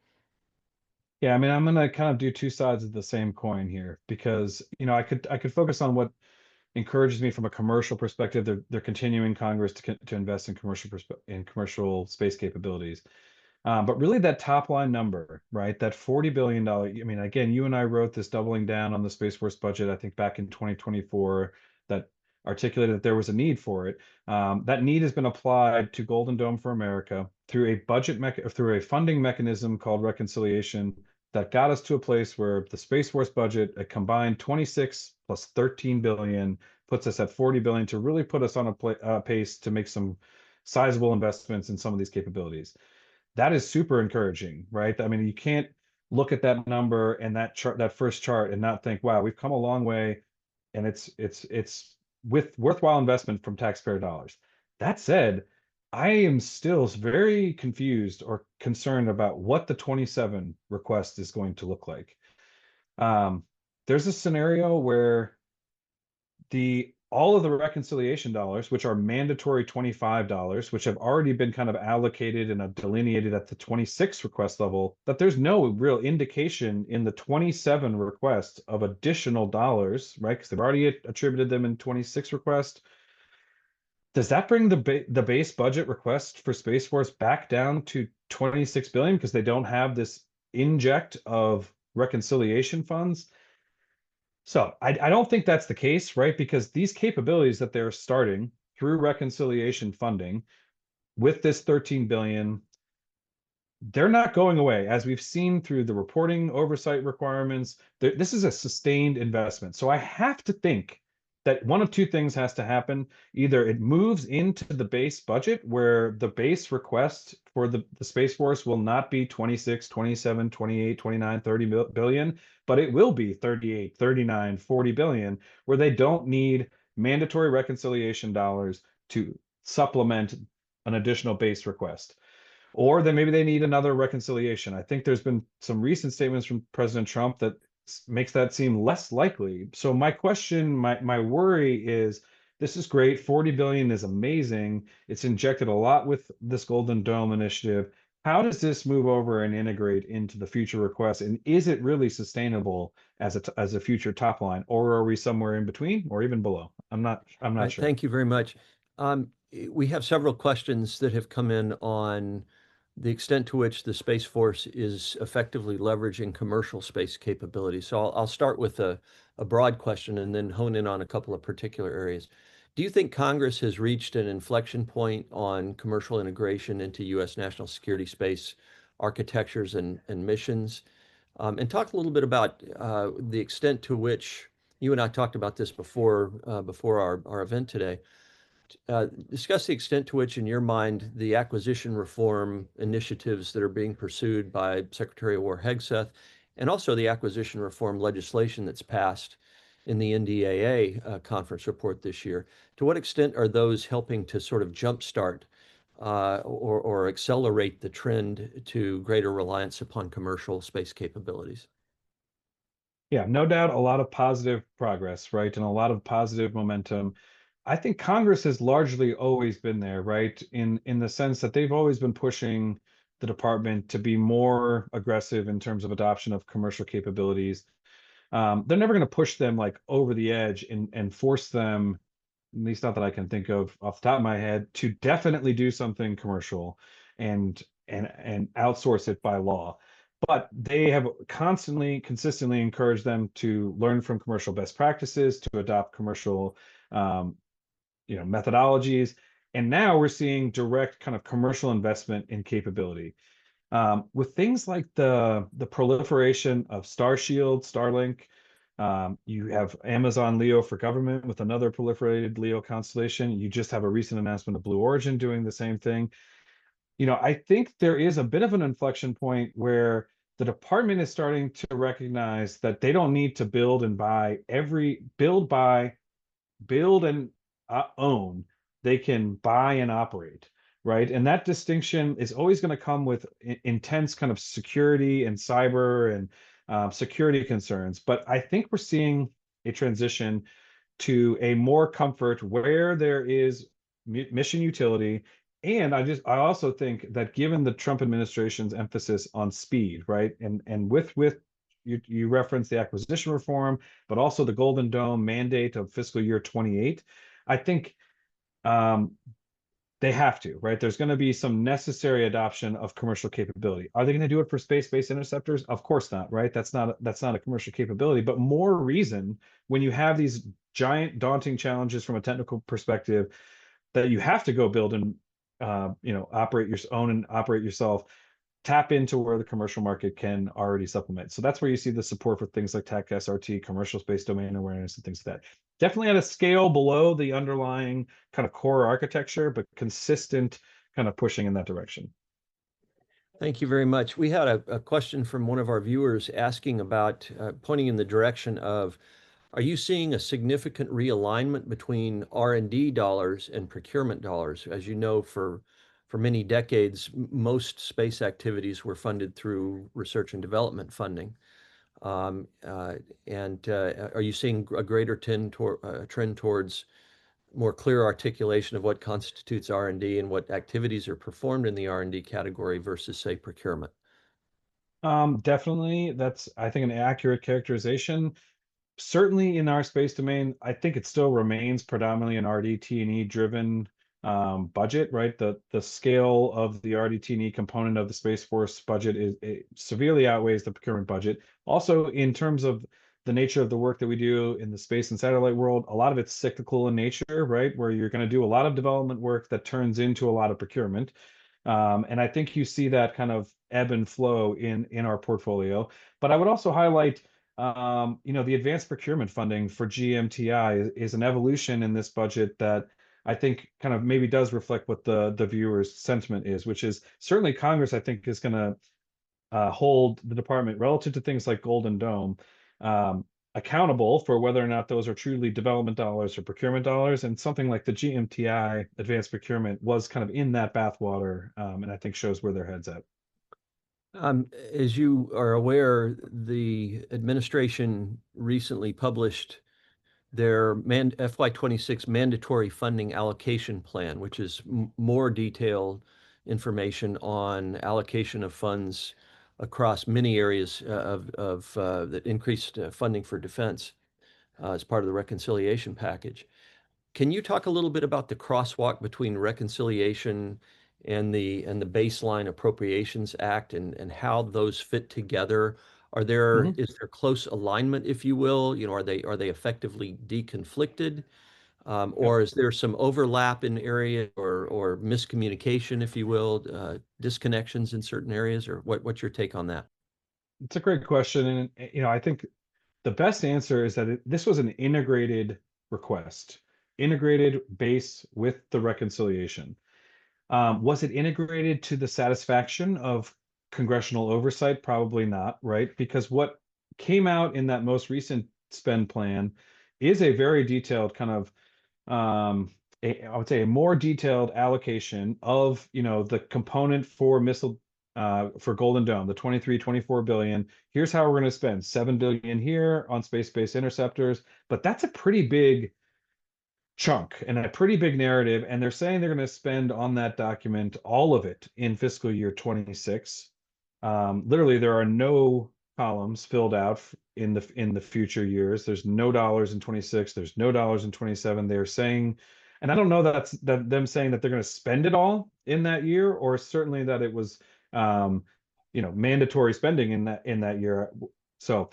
Yeah, I mean, I'm gonna kind of do two sides of the same coin here, because I could focus on what encourages me from a commercial perspective. They're continuing Congress to invest in commercial space capabilities. But really that top line number, right? That $40 billion. I mean, again, you and I wrote this doubling down on the Space Force budget, I think back in 2024, that articulated that there was a need for it. That need has been applied to Golden Dome for America through through a funding mechanism called reconciliation that got us to a place where the Space Force budget, a combined 26 plus 13 billion, puts us at 40 billion to really put us on a pace to make some sizable investments in some of these capabilities. That is super encouraging, right? I mean, you can't look at that number and that chart, that first chart, and not think, wow, we've come a long way, and it's with worthwhile investment from taxpayer dollars. That said, I am still very confused or concerned about what the 27 request is going to look like. There's a scenario where the all of the reconciliation dollars, which are mandatory $25, which have already been kind of allocated and delineated at the 26 request level, that there's no real indication in the 27 request of additional dollars, right? Because they've already attributed them in 26 request. Does that bring the base budget request for Space Force back down to 26 billion because they don't have this inject of reconciliation funds? So I don't think that's the case, right? Because these capabilities that they're starting through reconciliation funding with this 13 billion, they're not going away. As we've seen through the reporting oversight requirements, this is a sustained investment. So I have to think that one of two things has to happen. Either it moves into the base budget where the base request for the Space Force will not be 26, 27, 28, 29, 30 billion, but it will be 38, 39, 40 billion, where they don't need mandatory reconciliation dollars to supplement an additional base request. Or then maybe they need another reconciliation. I think there's been some recent statements from President Trump that makes that seem less likely. So my question, my worry is, this is great. 40 billion is amazing. It's injected a lot with this Golden Dome initiative. How does this move over and integrate into the future requests? And is it really sustainable as a future top line, or are we somewhere in between or even below? I'm not Right, sure. thank you very much. We have several questions that have come in on the extent to which the Space Force is effectively leveraging commercial space capabilities. So I'll start with a broad question and then hone in on a couple of particular areas. Do you think Congress has reached an inflection point on commercial integration into U.S. national security space architectures and missions? And talk a little bit about the extent to which you and I talked about this before our event today. Discuss the extent to which, in your mind, the acquisition reform initiatives that are being pursued by Secretary of War Hegseth, and also the acquisition reform legislation that's passed in the NDAA conference report this year. To what extent are those helping to sort of jumpstart or accelerate the trend to greater reliance upon commercial space capabilities? Yeah, no doubt a lot of positive progress, right? And a lot of positive momentum. I think Congress has largely always been there, right? In the sense that they've always been pushing the department to be more aggressive in terms of adoption of commercial capabilities. They're never going to push them like over the edge and force them, at least not that I can think of off the top of my head, to definitely do something commercial and outsource it by law. But they have consistently encouraged them to learn from commercial best practices, to adopt commercial, methodologies. And now we're seeing direct kind of commercial investment in capability. With things like the proliferation of Starshield, Starlink, you have Amazon Leo for government with another proliferated Leo constellation. You just have a recent announcement of Blue Origin doing the same thing. I think there is a bit of an inflection point where the department is starting to recognize that they don't need to build and own. They can buy and operate, right? And that distinction is always going to come with intense kind of security and cyber and security concerns. But I think we're seeing a transition to a more comfort where there is mission utility. And I also think that given the Trump administration's emphasis on speed, right? And with you referenced the acquisition reform, but also the Golden Dome mandate of fiscal year 28. I think they have to, right? There's going to be some necessary adoption of commercial capability. Are they going to do it for space-based interceptors? Of course not, right? That's not a commercial capability, but more reason when you have these giant, daunting challenges from a technical perspective that you have to go build and operate your own and operate yourself. Tap into where the commercial market can already supplement. So that's where you see the support for things like TAC SRT, commercial space domain awareness, and things like that. Definitely at a scale below the underlying kind of core architecture, but consistent kind of pushing in that direction. Thank you very much. We had a question from one of our viewers asking about pointing in the direction of, are you seeing a significant realignment between R&D dollars and procurement dollars? As you know, for many decades, most space activities were funded through research and development funding. Are you seeing a greater trend towards more clear articulation of what constitutes R&D and what activities are performed in the R&D category versus, say, procurement. Definitely, that's, I think, an accurate characterization. Certainly in our space domain, I think it still remains predominantly an RDT&E driven budget, right? The scale of the RDT&E component of the Space Force budget is it severely outweighs the procurement budget. Also, in terms of the nature of the work that we do in the space and satellite world, a lot of it's cyclical in nature, right? Where you're going to do a lot of development work that turns into a lot of procurement. And I think you see that kind of ebb and flow in our portfolio. But I would also highlight, the advanced procurement funding for GMTI is an evolution in this budget that I think kind of maybe does reflect what the viewer's sentiment is, which is certainly Congress, I think, is going to hold the department relative to things like Golden Dome accountable for whether or not those are truly development dollars or procurement dollars. And something like the GMTI advanced procurement was kind of in that bathwater, and I think shows where their head's at. As you are aware, the administration recently published their FY26 mandatory funding allocation plan, which is more detailed information on allocation of funds across many areas of that increased funding for defense as part of the reconciliation package. Can you talk a little bit about the crosswalk between reconciliation and the baseline Appropriations Act and how those fit together? Mhm. Is there close alignment, if you will? Are they effectively deconflicted? Yep. Or is there some overlap in area or miscommunication, if you will, disconnections in certain areas, or what's your take on that? It's a great question. And, I think the best answer is that this was an integrated request, integrated base with the reconciliation. Was it integrated to the satisfaction of congressional oversight? Probably not, right? Because what came out in that most recent spend plan is a very detailed kind of, I would say, a more detailed allocation of, the component for missile, for Golden Dome, the 24 billion. Here's how we're going to spend 7 billion here on space-based interceptors. But that's a pretty big chunk and a pretty big narrative, and they're saying they're going to spend on that document all of it in fiscal year 26. Literally, there are no columns filled out in the future years. There's no dollars in 26. There's no dollars in 27. They're saying, and I don't know that them saying that they're going to spend it all in that year, or certainly that it was, mandatory spending in that year. So,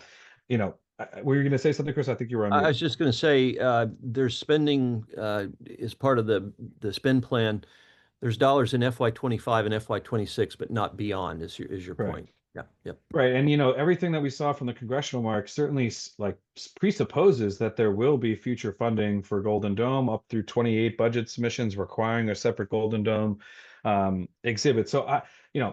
were you going to say something, Chris? I think you were on I mute. was just going to say, there's spending as part of the spend plan. There's dollars in FY25 and FY26, but not beyond, is your Correct. point. Yeah, yep. Right. And everything that we saw from the congressional mark certainly like presupposes that there will be future funding for Golden Dome up through 28 budget submissions requiring a separate Golden Dome exhibit. So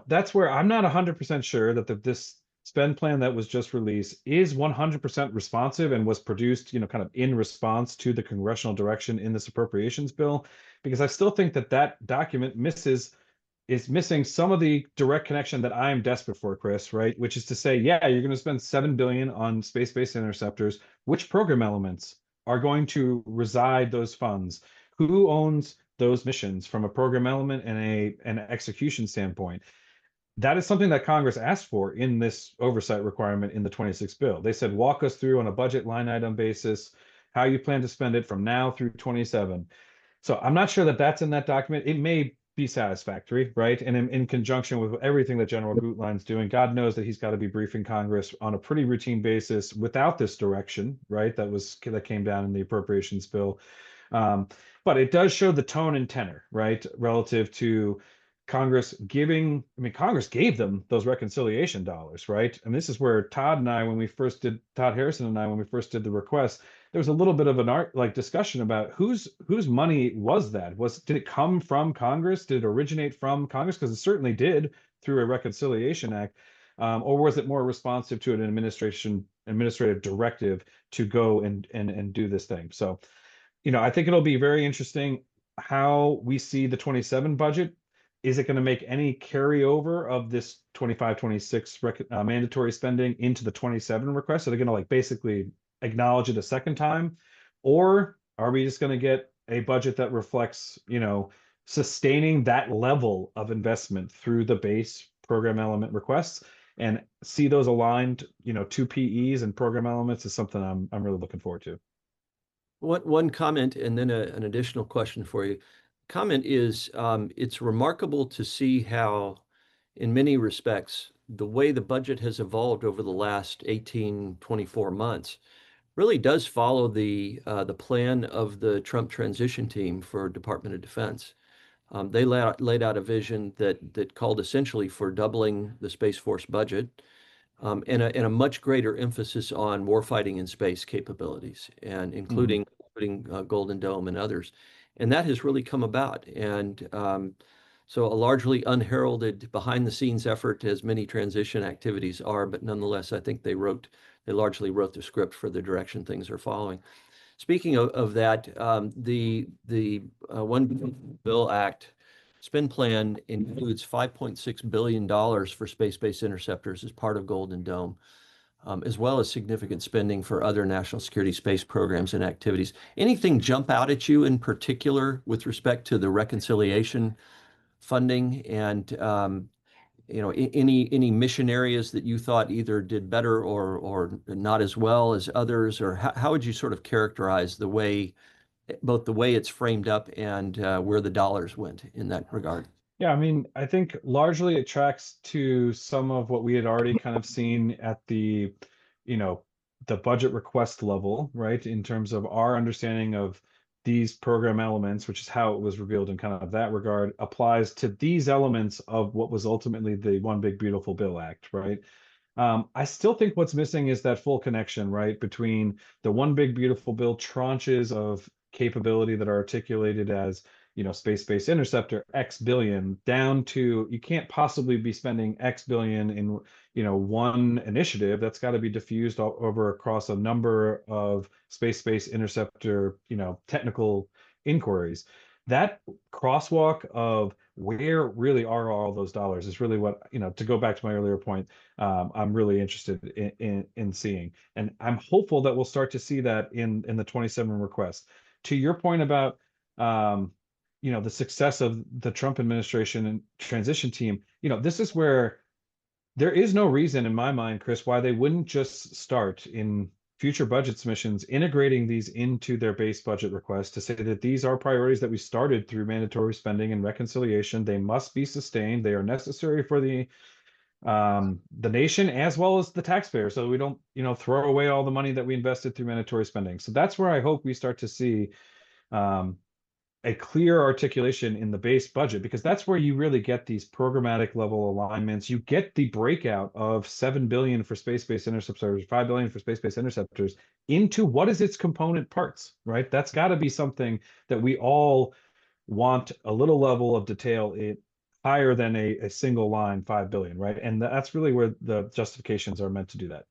that's where I'm not 100% sure that this spend plan that was just released is 100% responsive and was produced, kind of in response to the congressional direction in this appropriations bill, because I still think that document is missing some of the direct connection that I'm desperate for, Chris, right? Which is to say, yeah, you're going to spend 7 billion on space-based interceptors. Which program elements are going to reside those funds? Who owns those missions from a program element and an execution standpoint? That is something that Congress asked for in this oversight requirement in the 26 bill. They said, walk us through on a budget line item basis how you plan to spend it from now through 27. So I'm not sure that that's in that document. It may be satisfactory, right? And in conjunction with everything that General Gutline's doing, God knows that he's got to be briefing Congress on a pretty routine basis without this direction, right? That came down in the appropriations bill. But it does show the tone and tenor, right, relative to Congress Congress gave them those reconciliation dollars, right? And this is where Todd Harrison and I, when we first did the request, there was a little bit of an discussion about whose money was that? Did it come from Congress? Did it originate from Congress? Because it certainly did through a reconciliation act. Or was it more responsive to an administrative directive to go and do this thing? So, I think it'll be very interesting how we see the 27 budget. Is it going to make any carryover of this 25-26 mandatory spending into the 27 request? Are they going to basically acknowledge it a second time? Or are we just going to get a budget that reflects, sustaining that level of investment through the base program element requests and see those aligned, to PEs and program elements is something I'm really looking forward to. One comment and then an additional question for you. Comment is, it's remarkable to see how, in many respects, the way the budget has evolved over the last 18, 24 months really does follow the plan of the Trump transition team for Department of Defense. They laid out a vision that called essentially for doubling the Space Force budget, and a much greater emphasis on warfighting in space capabilities, and including Golden Dome and others. And that has really come about. And so a largely unheralded behind the scenes effort, as many transition activities are, but nonetheless, I think they largely wrote the script for the direction things are following. Speaking of that, the One Bill Act spend plan includes $5.6 billion for space-based interceptors as part of Golden Dome, as well as significant spending for other national security space programs and activities. Anything jump out at you in particular with respect to the reconciliation funding and any mission areas that you thought either did better or not as well as others, or how would you sort of characterize both the way it's framed up and where the dollars went in that regard? Yeah, I mean, I think largely it tracks to some of what we had already kind of seen at you know, the budget request level, right? In terms of our understanding of these program elements, which is how it was revealed in kind of that regard, applies to these elements of what was ultimately the One Big Beautiful Bill Act, right? I still think what's missing is that full connection, right, between the One Big Beautiful Bill tranches of capability that are articulated as, space-based interceptor X billion down to you can't possibly be spending X billion in, one initiative. That's got to be diffused over across a number of space-based interceptor, technical inquiries. That crosswalk of where really are all those dollars is really what, to go back to my earlier point, I'm really interested in seeing. And I'm hopeful that we'll start to see that in the 27 request. To your point about the success of the Trump administration and transition team, this is where there is no reason in my mind, Chris, why they wouldn't just start in future budget submissions integrating these into their base budget request to say that these are priorities that we started through mandatory spending and reconciliation. They must be sustained. They are necessary for the nation as well as the taxpayer, so we don't, throw away all the money that we invested through mandatory spending. So that's where I hope we start to see a clear articulation in the base budget, because that's where you really get these programmatic level alignments. You get the breakout of 7 billion for space-based interceptors, 5 billion for space-based interceptors into what is its component parts, right? That's got to be something that we all want a little level of detail higher than a single line 5 billion, right? And that's really where the justifications are meant to do that.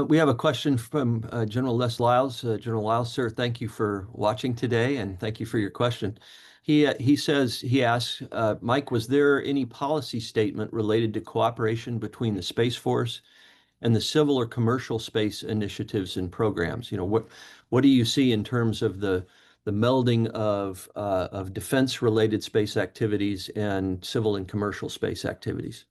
We have a question from General Les Lyles. General Lyles, sir, thank you for watching today, and thank you for your question. He asks, Mike, was there any policy statement related to cooperation between the Space Force and the civil or commercial space initiatives and programs? What do you see in terms of the melding of defense-related space activities and civil and commercial space activities?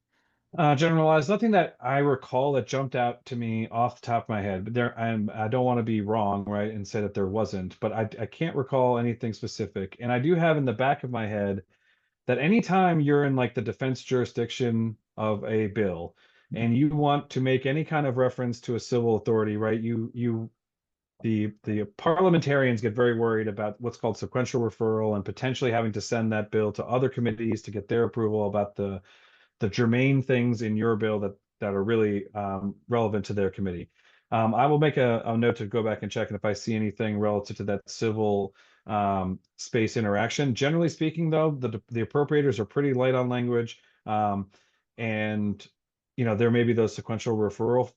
Generalized, nothing that I recall that jumped out to me off the top of my head, but I don't want to be wrong, right, and say that there wasn't, but I can't recall anything specific. And I do have in the back of my head that anytime you're in like the defense jurisdiction of a bill and you want to make any kind of reference to a civil authority, right, the parliamentarians get very worried about what's called sequential referral and potentially having to send that bill to other committees to get their approval about the germane things in your bill that are really relevant to their committee. I will make a note to go back and check, and if I see anything relative to that civil space interaction. Generally speaking, though, the appropriators are pretty light on language, and there may be those sequential referral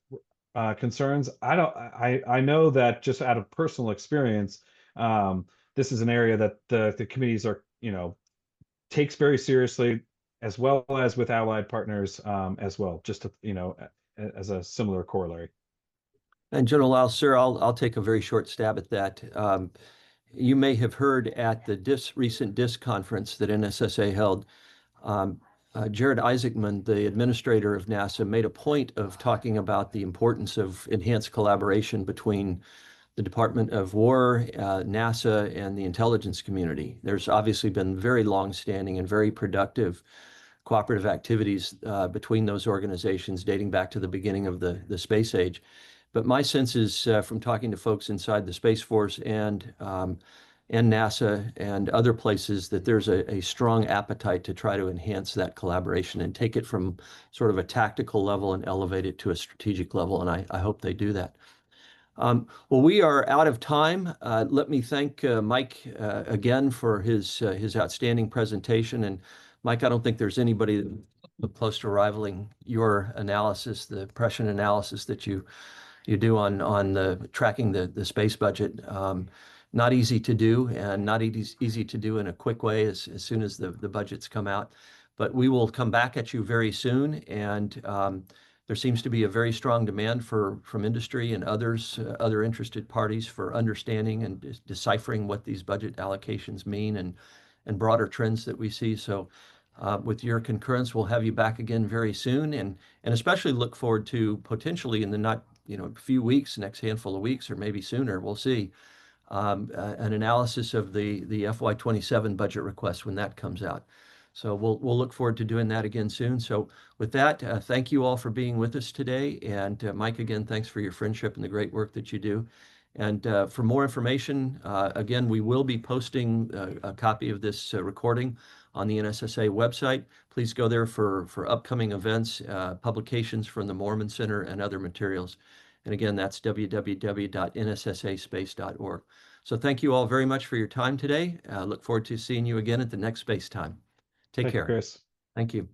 concerns. I know that just out of personal experience, this is an area that the committees are takes very seriously, as well as with allied partners as well, just to, as a similar corollary. And General Lyles, sir, I'll take a very short stab at that. you may have heard at the recent DISC conference that NSSA held, Jared Isaacman, the administrator of NASA, made a point of talking about the importance of enhanced collaboration between the Department of War, NASA, and the intelligence community. There's obviously been very long-standing and very productive cooperative activities between those organizations dating back to the beginning of the space age. But my sense is from talking to folks inside the Space Force and NASA and other places that there's a strong appetite to try to enhance that collaboration and take it from sort of a tactical level and elevate it to a strategic level. And I hope they do that. Well, we are out of time. Let me thank Mike again for his outstanding presentation. And Mike, I don't think there's anybody close to rivaling your analysis, the prescient analysis that you do on the tracking the space budget. Not easy to do, and not easy to do in a quick way as soon as the budgets come out. But we will come back at you very soon, and there seems to be a very strong demand from industry and other interested parties for understanding and deciphering what these budget allocations mean and broader trends that we see. So with your concurrence, we'll have you back again very soon, and especially look forward to potentially in the not few weeks, next handful of weeks, or maybe sooner, we'll see, an analysis of the FY27 budget request when that comes out. So we'll look forward to doing that again soon. So with that, thank you all for being with us today. And Mike, again, thanks for your friendship and the great work that you do. And for more information, again, we will be posting a copy of this recording on the NSSA website. Please go there for upcoming events, publications from the Moorman Center, and other materials. And again, that's www.nssaspace.org. So thank you all very much for your time today. Look forward to seeing you again at the next Space Time. Take care. Chris. Thank you.